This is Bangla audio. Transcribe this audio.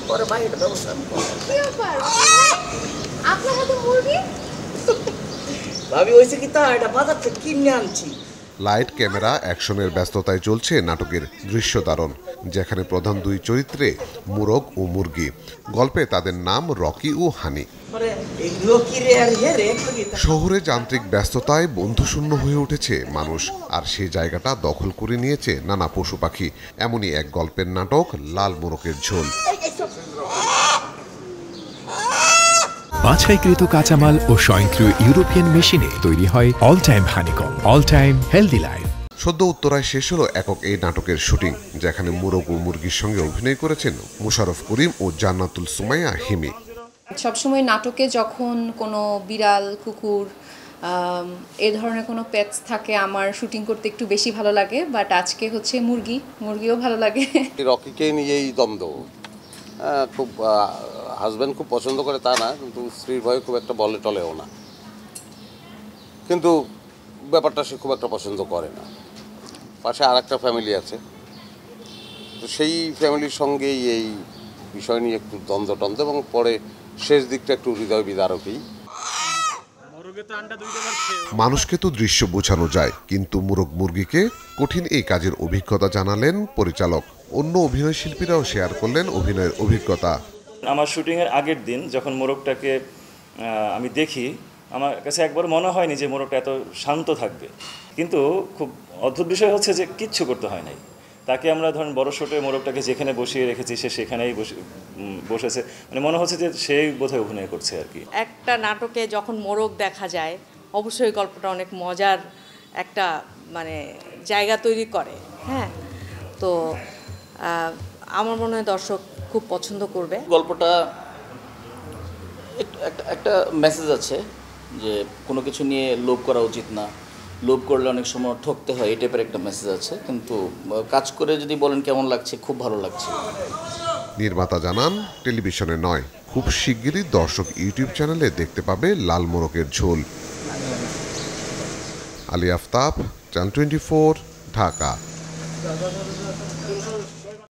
পরে বাইরে ব্যবস্থা আপনার হাতে মুরগি ভাবি হয়েছে কি তা এটা বাজার থেকে কিনে আনছি। লাইট ক্যামেরা অ্যাকশনের ব্যস্ততায় চলছে নাটকের দৃশ্যধারণ, যেখানে প্রধান দুই চরিত্রে মুরগ ও মুরগি। গল্পে তাদের নাম রকি ও হানি। শহরে যান্ত্রিক ব্যস্ততায় বন্ধুশূন্য হয়ে উঠেছে মানুষ, আর সেই জায়গাটা দখল করে নিয়েছে নানা পশু পাখি। এমনই এক গল্পের নাটক লাল মোরগের ঝোল। বাছাইকৃত কাঁচামাল ও স্বয়ংক্রিয় ইউরোপিয়ান মেশিনে তৈরি হয় all time honeycomb, all time healthy life. সদ্য উত্তরায় শেষ হলো একক এই নাটকের শুটিং, যেখানে মুরগ ও মুরগির সঙ্গে অভিনয় করেছেন মোশাররফ করিম ও জান্নাতুল সুমাইয়া হিমি। সবসময় নাটকে যখন কোনো বিড়াল, কুকুর এ ধরনের কোনো পেটস থাকে আমার শুটিং করতে একটু বেশি ভালো লাগে, বাট আজকে হচ্ছে মুরগিও ভালো লাগে। রকিকে নিয়েই দ্বন্দ্ব, খুব হাজব্যান্ড খুব পছন্দ করে তা না, কিন্তু স্ত্রীর ভয়ে খুব একটা বলে টলেও না, কিন্তু ব্যাপারটা সে খুব একটা পছন্দ করে না। পাশে আর একটা ফ্যামিলি আছে, তো সেই ফ্যামিলির সঙ্গেই এই বিষয় নিয়ে একটু দ্বন্দ্ব এবং পরে শেষ দিকটা একটু হৃদয় বিদারকই। মানুষকে তো দৃশ্য বোঝানো যায়, কিন্তু মুরগ মুরগিকে কঠিন এই কাজের অভিজ্ঞতা জানালেন পরিচালক। অন্য অভিনয় শিল্পীরাও শেয়ার করলেন অভিনয়ের অভিজ্ঞতা। আমার শুটিংয়ের আগের দিন যখন মোরগটাকে আমি দেখি, আমার কাছে একবার মনে হয়নি যে মোরগটা এত শান্ত থাকবে, কিন্তু খুব অদ্ভুত বিষয় হচ্ছে যে কিচ্ছু করতে হয় নাই। তাকে আমরা ধরেন বড় শটে মোরগটাকে যেখানে বসিয়ে রেখেছি সে সেখানেই বসেছে, মানে মনে হচ্ছে যে সেই বোধহয় অভিনয় করছে আর কি। একটা নাটকে যখন মোরগ দেখা যায় অবশ্যই গল্পটা অনেক মজার একটা মানে জায়গা তৈরি করে। হ্যাঁ, তো আমার মনে হয় দর্শক খুব পছন্দ করবে। গল্পটা একটা মেসেজ আছে যে কোনো কিছু নিয়ে লোভ করা উচিত না, লোভ করলে অনেক সময় ঠকতে হয়, এই টাইপের একটা মেসেজ আছে। কিন্তু কাজ করে যদি বলেন কেমন লাগছে, খুব ভালো লাগছে। নির্মাতা জানান, টেলিভিশনে নয়, খুব শিগগিরই দর্শক ইউটিউব চ্যানেলে দেখতে পাবে লাল মোরগের ঝোল। আলী আফতাব, চ্যানেল 24, ঢাকা।